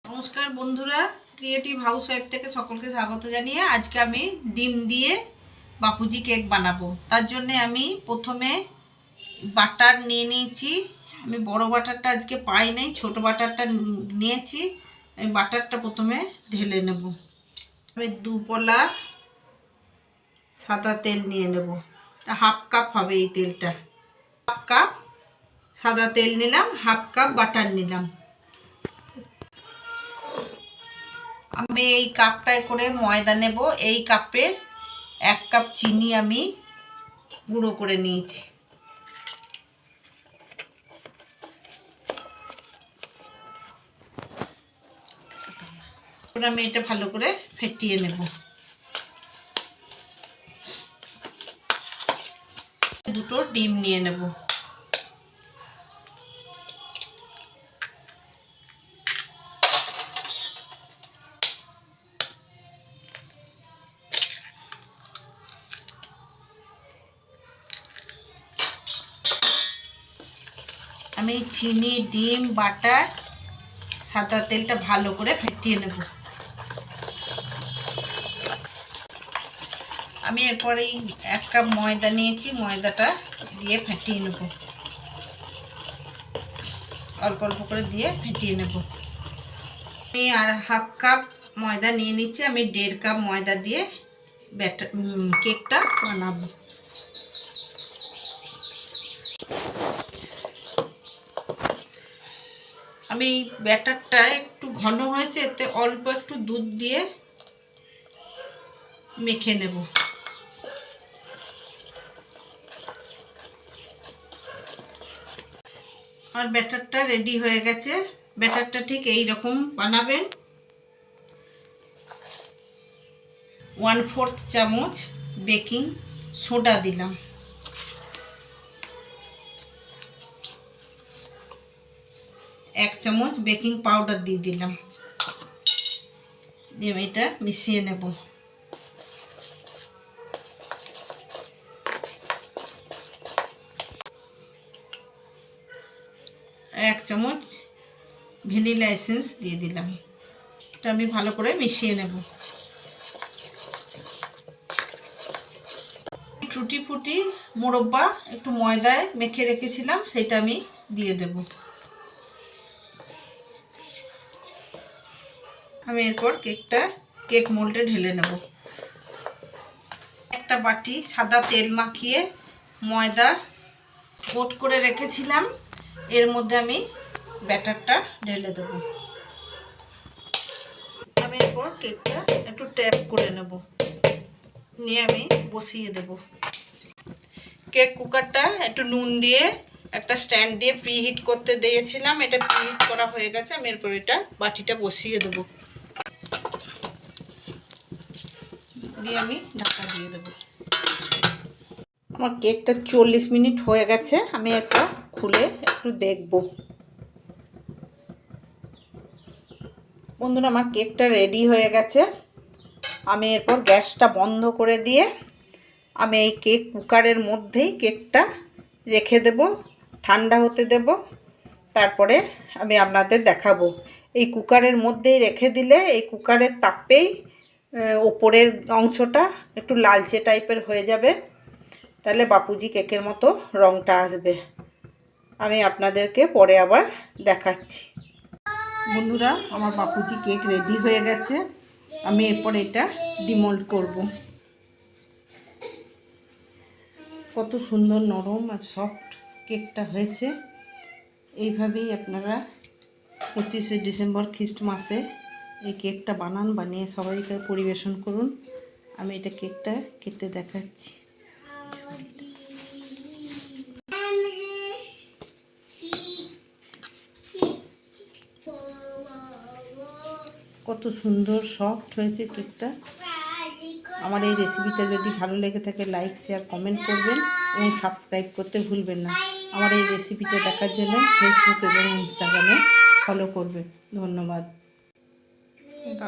নমস্কার বন্ধুরা, creative house wife থেকে সকলকে স্বাগত জানিয়ে আজকে আমি ডিম দিয়ে বাপুজি কেক বানাবো। তার জন্য আমি প্রথমে বাটার নিয়ে নিয়েছি। আমি বড় বাটারটা আজকে পাই নাই, ছোট বাটারটা নিয়েছি। আমি বাটারটা প্রথমে ঢেলে নেব। আমি 2 পলা সাদা তেল নিয়ে নেব। হাফ কাপ হবে এই তেলটা। হাফ কাপ সাদা তেল নিলাম, হাফ কাপ বাটার নিলাম। আমি এই কাপটায় করে ময়দা নেব। এই কাপের 1 কাপ চিনি আমি গুঁড়ো করে নিয়েছি। আমি এটা ভালো করে ফেটিয়ে নেব। দুটো ডিম নিয়ে নেব। আমি চিনি, ডিম, বাটার, সাদা তেলটা ভালো করে ফেটিয়ে নেব। আমি এরপর এই 1 কাপ ময়দা নিয়েছি, ময়দাটা দিয়ে ফেটিয়ে নেব। অল্প অল্প করে দিয়ে ফেটিয়ে নেব। আমি আর হাফ কাপ ময়দা নিয়ে নিচ্ছি। আমি 1.5 কাপ ময়দা দিয়ে কেকটা বানাবো। আমি ব্যাটারটা একটু ঘন হয়েছে, এতে অল্প একটু দুধ দিয়ে মেখে নেব। আর ব্যাটারটা রেডি হয়ে গেছে। ব্যাটারটা ঠিক এই রকম বানাবেন। 1/4 চামচ বেকিং সোডা দিলাম। এক চামচ বেকিং পাউডার দিয়ে দিলাম। দিয়ে এটা মিশিয়ে নেব। এক চামচ ভ্যানিলা এসেন্স দিয়ে দিলাম। এটা আমি ভালো করে মিশিয়ে নেব। টুটি ফুটি মোরব্বা একটু ময়দায় মেখে রেখেছিলাম, সেটা আমি দিয়ে দেব। আমি এরপর কেক মোল্ডে ঢেলে নেব। একটা বাটি সাদা তেল মাখিয়ে ময়দা কোট করে রেখেছিলাম, এর মধ্যে আমি ব্যাটারটা ঢেলে দেব। আমি এরপর কেকটা একটু ট্যাপ করে নেব, নিয়ে আমি বসিয়ে দেব। কেক কুকারটা একটু নুন দিয়ে একটা স্ট্যান্ড দিয়ে প্রিহিট করতে দিয়েছিলাম। এটা প্রিহিট করা হয়ে গেছে। আমি এরপর এটা বাটিটা বসিয়ে দেব, দিয়ে আমি ঢাকা দিয়ে দেব। আমার কেকটা 40 মিনিট হয়ে গেছে। আমি এটা খুলে একটু দেখব। বন্ধুরা, আমার কেকটা রেডি হয়ে গেছে। আমি এরপর গ্যাসটা বন্ধ করে দিয়ে আমি এই কেক কুকারের মধ্যেই কেকটা রেখে দেব, ঠান্ডা হতে দেব। তারপরে আমি আপনাদের দেখাবো। এই কুকারের মধ্যেই রেখে দিলে এই কুকারের তাপেই ওপরের অংশটা একটু লালচে টাইপের হয়ে যাবে, তাহলে বাপুজি কেকের মতো রঙটা আসবে। আমি আপনাদেরকে পরে আবার দেখাচ্ছি। বন্ধুরা, আমার বাপুজি কেক রেডি হয়ে গেছে। আমি এরপর এটা ডিমোল্ড করব। কত সুন্দর নরম আর সফট কেকটা হয়েছে। এইভাবেই আপনারা 25শে ডিসেম্বর খ্রিস্টমাসে এই কেকটা বানান, বানিয়ে সবাইকে পরিবেশন করুন। আমি এটা কেকটা কেটে দেখাচ্ছি। কত সুন্দর সফট হয়েছে কেকটা। আমার এই রেসিপিটা যদি ভালো লেগে থাকে লাইক, শেয়ার, কমেন্ট করবেন এবং সাবস্ক্রাইব করতে ভুলবেন না। আমার এই রেসিপিটা দেখার জন্য ফেসবুক এবং ইনস্টাগ্রামে ফলো করবেন। ধন্যবাদ।